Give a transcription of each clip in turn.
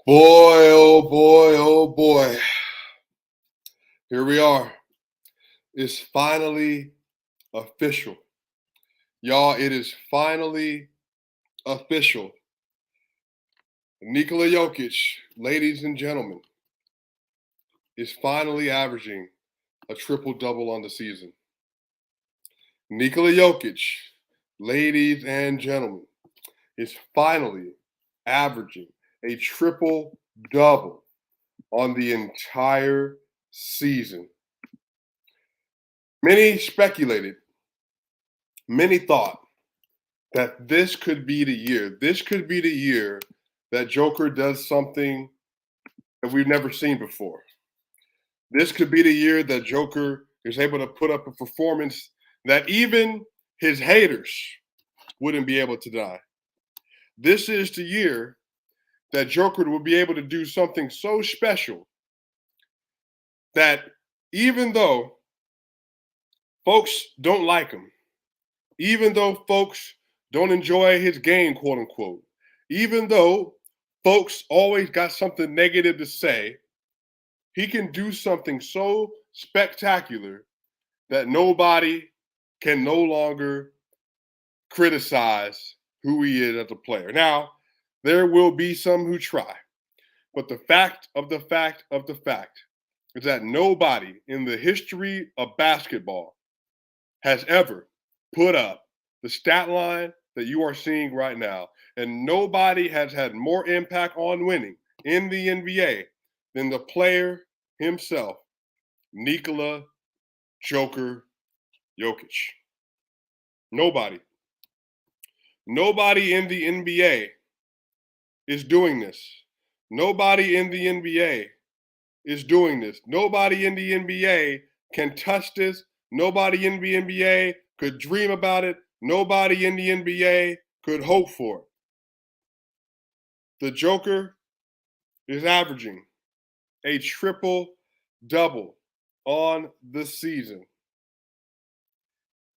Boy, oh boy, oh boy. Here we are. It's finally official. Y'all, it is finally official. Nikola Jokic, ladies and gentlemen, is finally averaging a triple-double on the season. Nikola Jokic, ladies and gentlemen, is finally averaging a triple-double on the entire season. Many speculated, many thought that this could be the year. This could be the year that Joker does something that we've never seen before. This could be the year that Joker is able to put up a performance that even his haters wouldn't be able to deny. This is the year that Joker will be able to do something so special that even though folks don't like him, even though folks don't enjoy his game, quote unquote, even though folks always got something negative to say, he can do something so spectacular that nobody can no longer criticize who he is as a player. Now, there will be some who try, but the fact of the fact of the fact is that nobody in the history of basketball has ever put up the stat line that you are seeing right now. And nobody has had more impact on winning in the NBA than the player himself, Nikola Joker Jokic. Nobody. Nobody in the NBA is doing this. Nobody in the NBA is doing this. Nobody in the NBA can touch this. Nobody in the NBA could dream about it. Nobody in the NBA could hope for it. The Joker is averaging a triple-double on the season.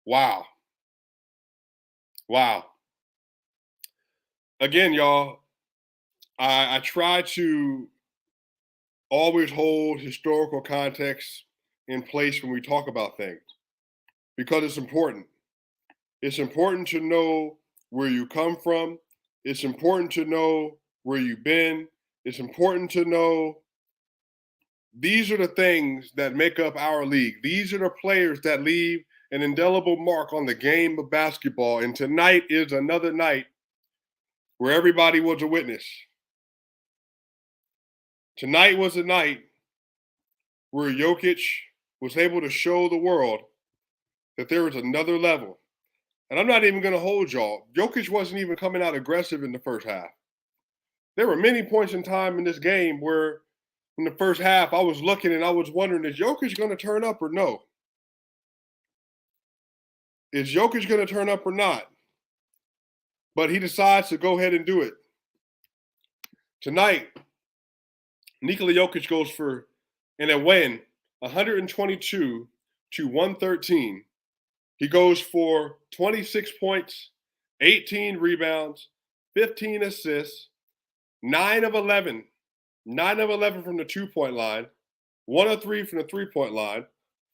Wow. Wow. Again, y'all, I try to always hold historical context in place when we talk about things because it's important. It's important to know where you come from. It's important to know where you've been. It's important to know these are the things that make up our league. These are the players that leave an indelible mark on the game of basketball. And tonight is another night where everybody was a witness. Tonight was a night where Jokic was able to show the world that there is another level. And I'm not even going to hold y'all. Jokic wasn't even coming out aggressive in the first half. There were many points in time in this game where in the first half I was looking and I was wondering, is Jokic going to turn up or no? Is Jokic going to turn up or not? But he decides to go ahead and do it. Tonight, Nikola Jokic goes for, in a win, 122 to 113. He goes for 26 points, 18 rebounds, 15 assists, 9 of 11 from the 2-point line, 1 of 3 from the 3-point line,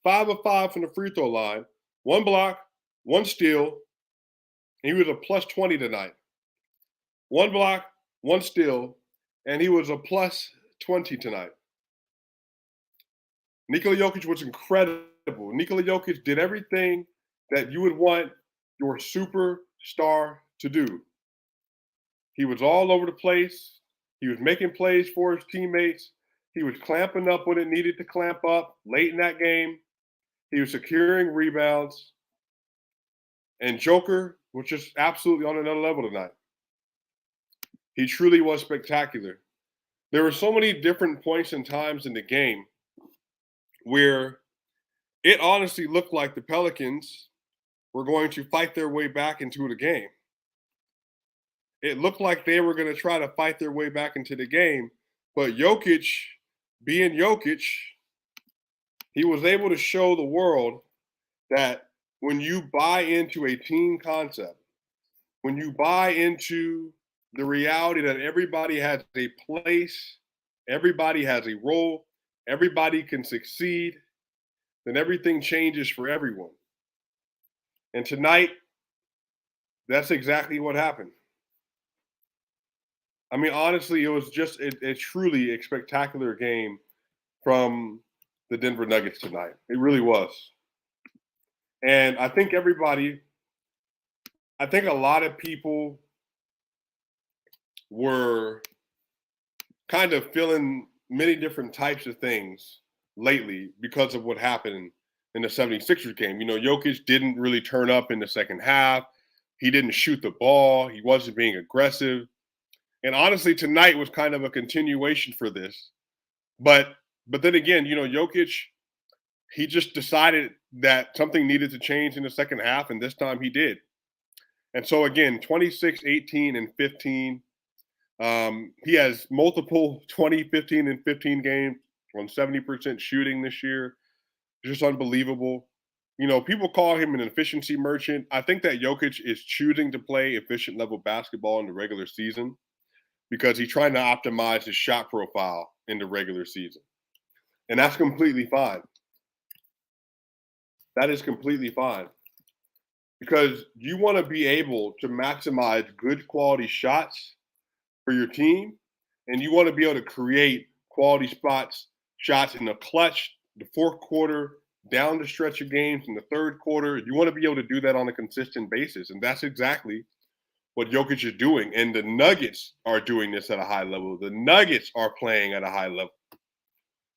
5 of 5 from the free throw line, 1 block, 1 steal. And he was a plus 20 tonight. 1 block, 1 steal, and he was a plus 20 tonight. Nikola Jokic was incredible. Nikola Jokic did everything that you would want your superstar to do. He was all over the place. He was making plays for his teammates. He was clamping up when it needed to clamp up late in that game. He was securing rebounds. And Joker was just absolutely on another level tonight. He truly was spectacular. There were so many different points and times in the game where it honestly looked like the Pelicans were going to fight their way back into the game. It looked like they were going to try to fight their way back into the game, but Jokic, being Jokic, he was able to show the world that when you buy into a team concept, when you buy into the reality that everybody has a place, everybody has a role, everybody can succeed, then everything changes for everyone. And tonight, that's exactly what happened. I mean, honestly, it was just a truly a spectacular game from the Denver Nuggets tonight. It really was. And I think a lot of people were kind of feeling many different types of things lately because of what happened in the 76ers game. You know, Jokic didn't really turn up in the second half. He didn't shoot the ball. He wasn't being aggressive. And honestly, tonight was kind of a continuation for this. But then again, you know, Jokic, he just decided that something needed to change in the second half, and this time he did. And so again, 26, 18, and 15. He has multiple 20, 15, and 15 games on 70% shooting this year. It's just unbelievable. You know, people call him an efficiency merchant. I think that Jokic is choosing to play efficient level basketball in the regular season because he's trying to optimize his shot profile in the regular season. And that's completely fine. That is completely fine because you want to be able to maximize good quality shots for your team, and you want to be able to create quality shots in the clutch, the fourth quarter, down the stretch of games in the third quarter. You want to be able to do that on a consistent basis, and that's exactly what Jokic is doing. And the Nuggets are doing this at a high level. The Nuggets are playing at a high level.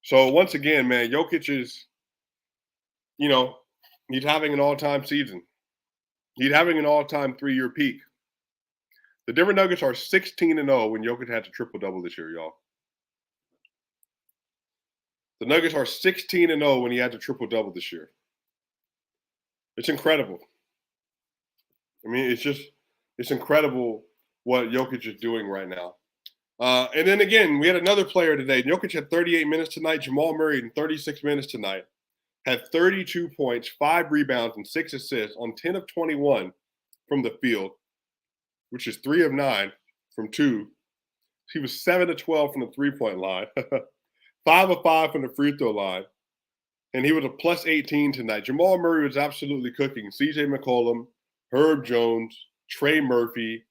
So once again, man, Jokic is, you know, he's having an all-time season. He's having an all-time 3-year peak. The Denver Nuggets are 16-0 when Jokic had a triple-double this year, y'all. The Nuggets are 16-0 when he had a triple-double this year. It's incredible. I mean, it's incredible what Jokic is doing right now. And then again, we had another player today. Jokic had 38 minutes tonight. Jamal Murray in 36 minutes tonight had 32 points, 5 rebounds, and 6 assists on 10 of 21 from the field, which is 3 of 9 from 2. He was 7 of 12 from the three-point line, 5 of 5 from the free throw line, and he was a plus 18 tonight. Jamal Murray was absolutely cooking. CJ McCollum, Herb Jones, Trey Murphy,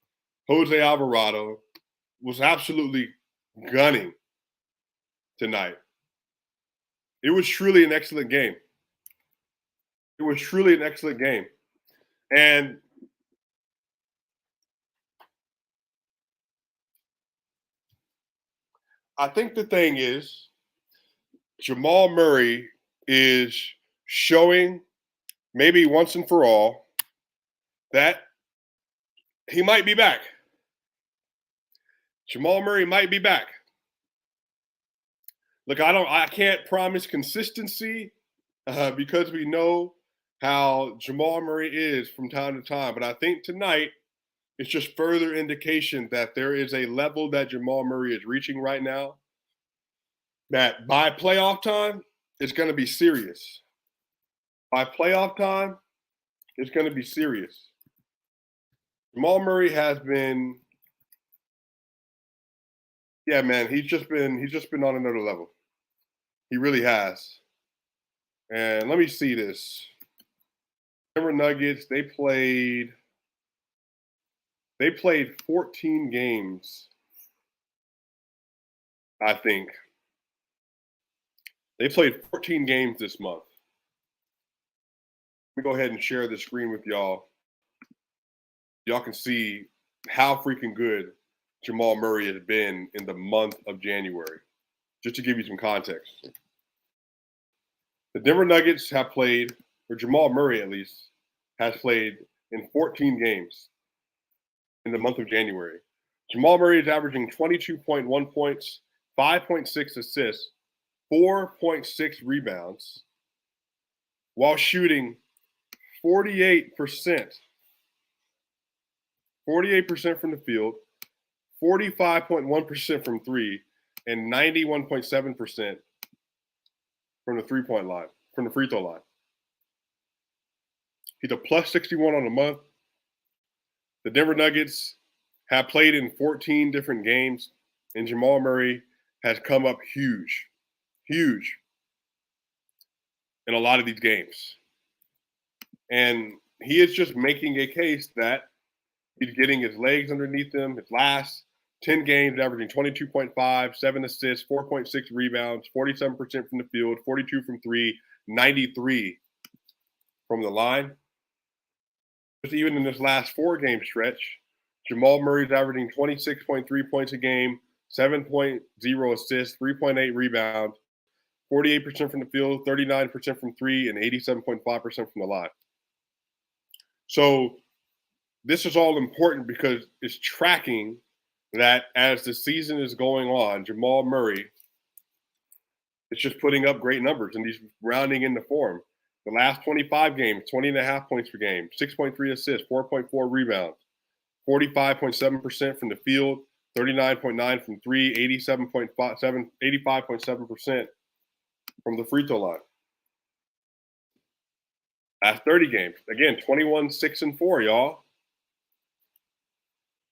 Jose Alvarado was absolutely gunning tonight. It was truly an excellent game. It was truly an excellent game. And I think the thing is, Jamal Murray is showing, maybe once and for all, that he might be back. Jamal Murray might be back. Look, I can't promise consistency because we know how Jamal Murray is from time to time. But I think tonight it's just further indication that there is a level that Jamal Murray is reaching right now that by playoff time, it's going to be serious. By playoff time, it's going to be serious. Jamal Murray has been, yeah, man, he's just been on another level. He really has. And let me see this. Denver Nuggets, they played 14 games, I think. They played 14 games this month. Let me go ahead and share the screen with y'all. Y'all can see how freaking good Jamal Murray has been in the month of January, just to give you some context. The Denver Nuggets have played, or Jamal Murray at least, has played in 14 games in the month of January. Jamal Murray is averaging 22.1 points, 5.6 assists, 4.6 rebounds, while shooting 48%. 48% from the field, 45.1% from three, and 91.7% from the three-point line, from the free throw line. He's a plus 61 on the month. The Denver Nuggets have played in 14 different games, and Jamal Murray has come up huge, huge in a lot of these games. And he is just making a case that he's getting his legs underneath him. His last 10 games, averaging 22.5, 7 assists, 4.6 rebounds, 47% from the field, 42 from three, 93 from the line. Just even in this last 4-game stretch, Jamal Murray's averaging 26.3 points a game, 7.0 assists, 3.8 rebounds, 48% from the field, 39% from three, and 87.5% from the line. So this is all important because it's tracking that as the season is going on, Jamal Murray is just putting up great numbers and he's rounding into form. The last 25 games, 20.5 points per game, 6.3 assists, 4.4 rebounds, 45.7% from the field, 39.9 from three, 85.7% from the free throw line. Last 30 games, again, 21, 6, and 4, y'all.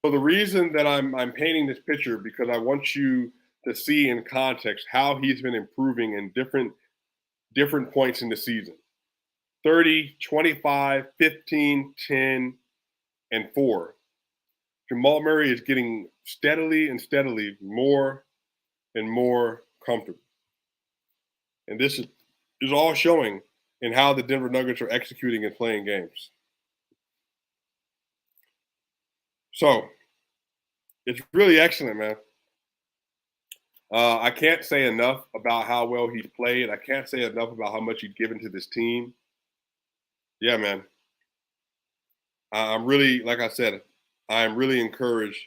So the reason that I'm painting this picture because I want you to see in context how he's been improving in different points in the season. 30, 25, 15, 10, and 4. Jamal Murray is getting steadily more and more comfortable. And this is all showing in how the Denver Nuggets are executing and playing games. So it's really excellent, man. I can't say enough about how well he's played. I can't say enough about how much he's given to this team. Yeah, man. I'm really, like I said, I'm really encouraged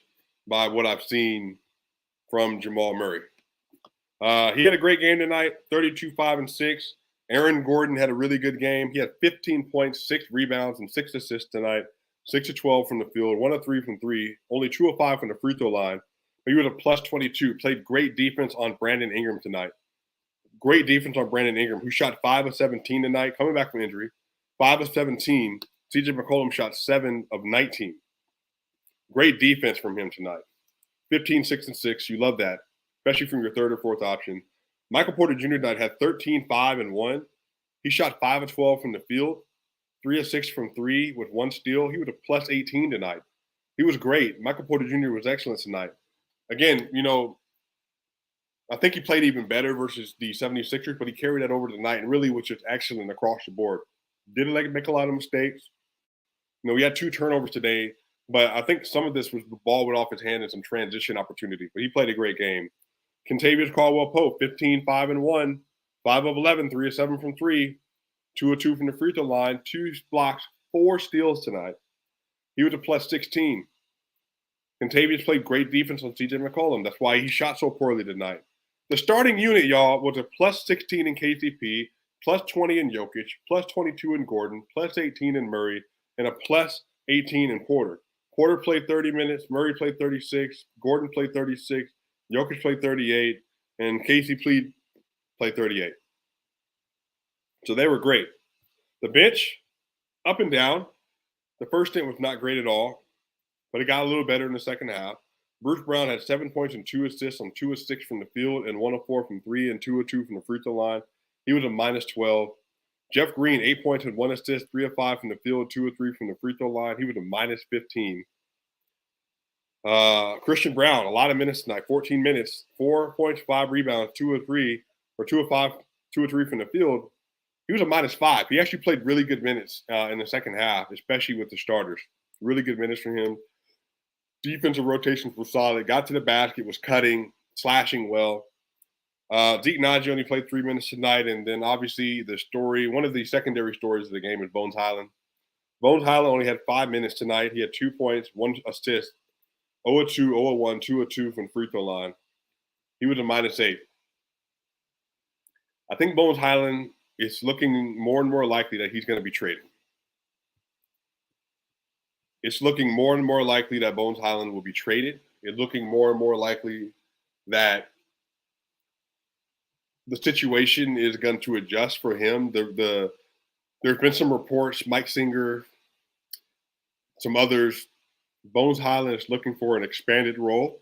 by what I've seen from Jamal Murray. He had a great game tonight, 32, 5, and 6. Aaron Gordon had a really good game. He had 15 points, 6 rebounds, and 6 assists tonight. 6 of 12 from the field, 1 of 3 from three, only 2 of 5 from the free throw line. But he was a plus 22. Played great defense on Brandon Ingram tonight. Great defense on Brandon Ingram, who shot 5 of 17 tonight, coming back from injury. 5 of 17. CJ McCollum shot 7 of 19. Great defense from him tonight. 15, 6, and 6. You love that, especially from your third or fourth option. Michael Porter Jr. tonight had 13, 5, and 1. He shot 5 of 12 from the field, 3 of 6 from three with 1 steal. He was a plus 18 tonight. He was great. Michael Porter Jr. was excellent tonight. Again, I think he played even better versus the 76ers, but he carried that over tonight and really was just excellent across the board. Didn't make a lot of mistakes. We had 2 turnovers today, but I think some of this was the ball went off his hand and some transition opportunity. But he played a great game. Kentavious Caldwell-Pope, 15, 5, and 1, 5 of 11, 3 of 7 from three, 2 of 2 from the free throw line, 2 blocks, 4 steals tonight. He was a plus 16. Kentavious played great defense on CJ McCollum. That's why he shot so poorly tonight. The starting unit, y'all, was a plus 16 in KCP, plus 20 in Jokic, plus 22 in Gordon, plus 18 in Murray, and a plus 18 in Porter. Porter played 30 minutes, Murray played 36, Gordon played 36, Jokic played 38, and KCP played 38. So they were great. The bench, up and down. The first stint was not great at all, but it got a little better in the second half. Bruce Brown had 7 points and 2 assists on 2 of 6 from the field and 1 of 4 from three and 2 of 2 from the free throw line. He was a minus 12. Jeff Green, 8 points and 1 assist, 3 of 5 from the field, 2 of 3 from the free throw line. He was a minus 15. Christian Brown, a lot of minutes tonight, 14 minutes, 4 points, 5 rebounds, 2 of 3, or 2 of 5, 2 of 3 from the field. He was a minus 5. He actually played really good minutes in the second half, especially with the starters. Really good minutes for him. Defensive rotations were solid. Got to the basket, was cutting, slashing well. Zeke Naji only played 3 minutes tonight, and then obviously one of the secondary stories of the game is Bones Highland. Bones Highland only had 5 minutes tonight. He had 2 points, 1 assist, 0 of 2, 0 of 1, 2 of 2 from free throw line. He was a minus 8. I think Bones Highland is looking more and more likely that he's going to be traded. It's looking more and more likely that Bones Highland will be traded. It's looking more and more likely that the situation is going to adjust for him. There's been some reports, Mike Singer, some others, Bones Highland is looking for an expanded role.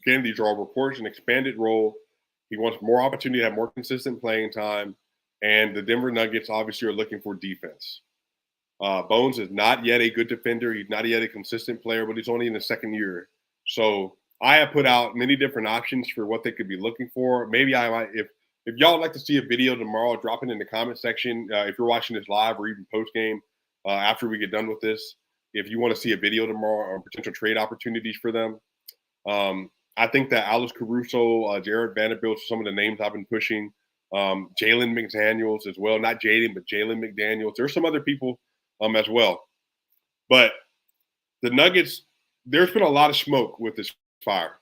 Again, these are all reports, an expanded role. He wants more opportunity to have more consistent playing time. And the Denver Nuggets obviously are looking for defense. Bones is not yet a good defender. He's not yet a consistent player, but he's only in the second year. So I have put out many different options for what they could be looking for. Maybe I might, if y'all would like to see a video tomorrow, drop it in the comment section. If you're watching this live or even post game after we get done with this, if you want to see a video tomorrow on potential trade opportunities for them. I think that Alex Caruso, Jared Vanderbilt, some of the names I've been pushing. Jalen McDaniels as well, not Jaden, but Jalen McDaniels. There's some other people as well. But the Nuggets, there's been a lot of smoke with this fire.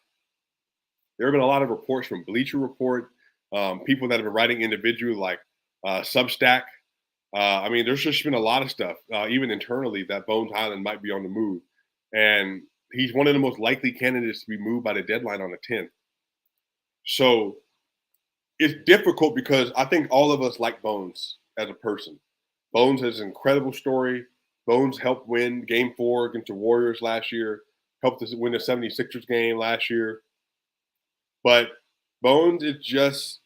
There have been a lot of reports from Bleacher Report, people that have been writing individually like Substack. I mean, there's just been a lot of stuff, even internally, that Bones Highland might be on the move. And he's one of the most likely candidates to be moved by the deadline on the 10th. So it's difficult because I think all of us like Bones as a person. Bones has an incredible story. Bones helped win Game 4 against the Warriors last year, helped us win the 76ers game last year. But Bones is just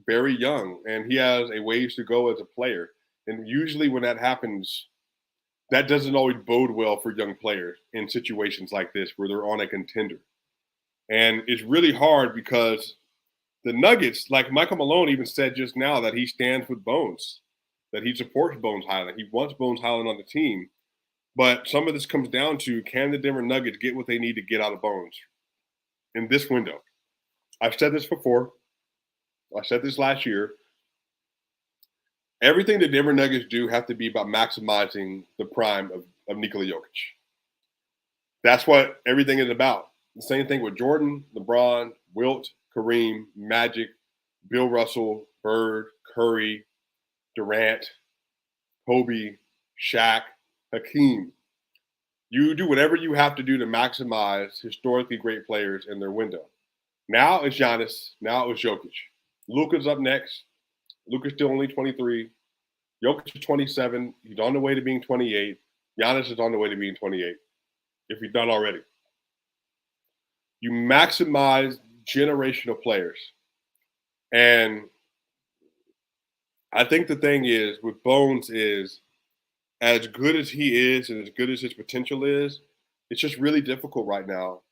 very young, and he has a ways to go as a player. And usually when that happens, that doesn't always bode well for young players in situations like this where they're on a contender. And it's really hard because the Nuggets, like Michael Malone even said just now, that he stands with Bones, that he supports Bones Highland. He wants Bones Highland on the team. But some of this comes down to, can the Denver Nuggets get what they need to get out of Bones in this window? I've said this before. I said this last year. Everything the Denver Nuggets do have to be about maximizing the prime of Nikola Jokic. That's what everything is about. The same thing with Jordan, LeBron, Wilt, Kareem, Magic, Bill Russell, Bird, Curry, Durant, Kobe, Shaq, Hakeem. You do whatever you have to do to maximize historically great players in their window. Now it's Giannis. Now it's Jokic. Luka's up next. Luka's still only 23. Jokic is 27. He's on the way to being 28. Giannis is on the way to being 28, if he's done already. You maximize generational players. And I think the thing is with Bones is, as good as he is and as good as his potential is, it's just really difficult right now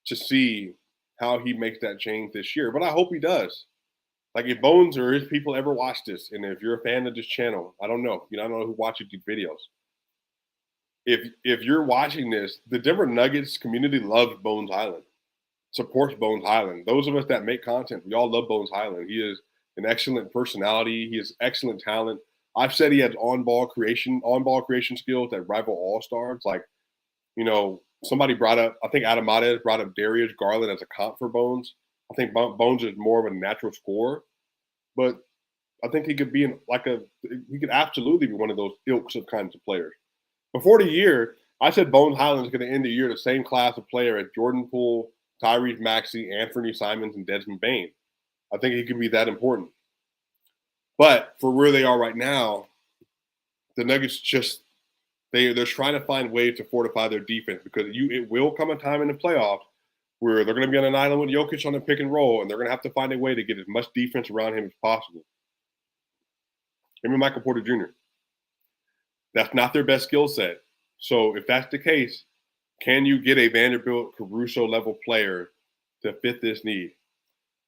to see how he makes that change this year. But I hope he does. Like, if Bones or his people ever watch this, and if you're a fan of this channel, I don't know. I don't know who watches these videos. If you're watching this, the Denver Nuggets community loves Bones Highland, supports Bones Highland. Those of us that make content, we all love Bones Highland. He is an excellent personality. He has excellent talent. I've said he has on-ball creation skills that rival all-stars. Like, somebody brought up, I think Adam Mades brought up Darius Garland as a comp for Bones. I think Bones is more of a natural scorer, but I think he could be he could absolutely be one of those ilks of kinds of players. Before the year, I said Bones Highland is going to end the year the same class of player as Jordan Poole, Tyrese Maxey, Anthony Simons, and Desmond Bane. I think he could be that important. But for where they are right now, the Nuggets they're trying to find ways to fortify their defense, because it will come a time in the playoffs where they're going to be on an island with Jokic on the pick and roll, and they're going to have to find a way to get as much defense around him as possible. Him and Michael Porter Jr. That's not their best skill set. So if that's the case, can you get a Vanderbilt Caruso level player to fit this need?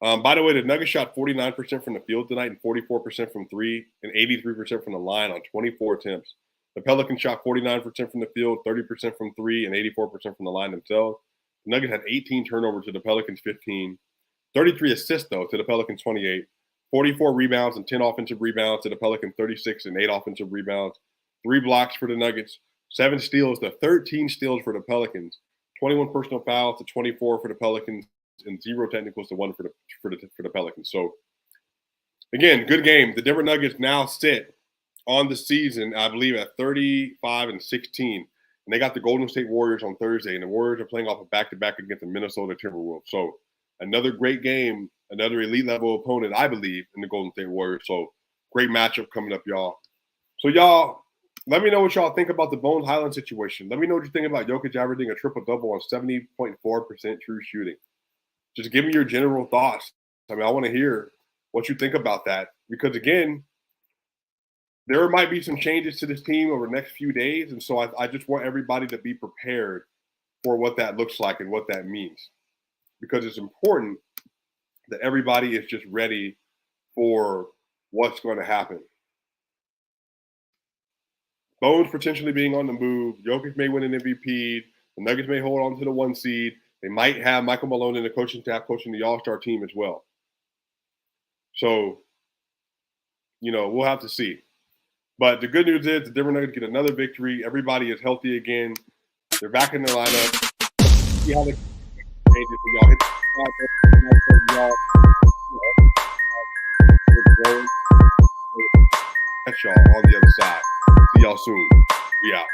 By the way, the Nuggets shot 49% from the field tonight and 44% from three and 83% from the line on 24 attempts. The Pelicans shot 49% from the field, 30% from three, and 84% from the line themselves. The Nuggets had 18 turnovers to the Pelicans 15, 33 assists, though, to the Pelicans 28, 44 rebounds and 10 offensive rebounds to the Pelicans 36 and 8 offensive rebounds, 3 blocks for the Nuggets, 7 steals to 13 steals for the Pelicans, 21 personal fouls to 24 for the Pelicans, and 0 technicals to 1 for the Pelicans. So, again, good game. The Denver Nuggets now sit on the season, I believe, at 35-16. And they got the Golden State Warriors on Thursday, and the Warriors are playing off a back-to-back against the Minnesota Timberwolves. So another great game, another elite-level opponent, I believe, in the Golden State Warriors. So great matchup coming up, y'all. So, y'all, Let me know what y'all think about the Bones Highland situation. Let me know what you think about Jokic averaging a triple-double on 70.4% true shooting. Just give me your general thoughts. I mean, I want to hear what you think about that. Because, again, there might be some changes to this team over the next few days. And so I just want everybody to be prepared for what that looks like and what that means. Because it's important that everybody is just ready for what's going to happen. Bones potentially being on the move. Jokic may win an MVP. The Nuggets may hold on to the 1 seed. They might have Michael Malone in the coaching staff coaching the All-Star team as well. So, we'll have to see. But the good news is the Denver Nuggets get another victory. Everybody is healthy again. They're back in their lineup. See how they changes for y'all. Hit the y'all. Catch y'all on the other side. See y'all soon. We out.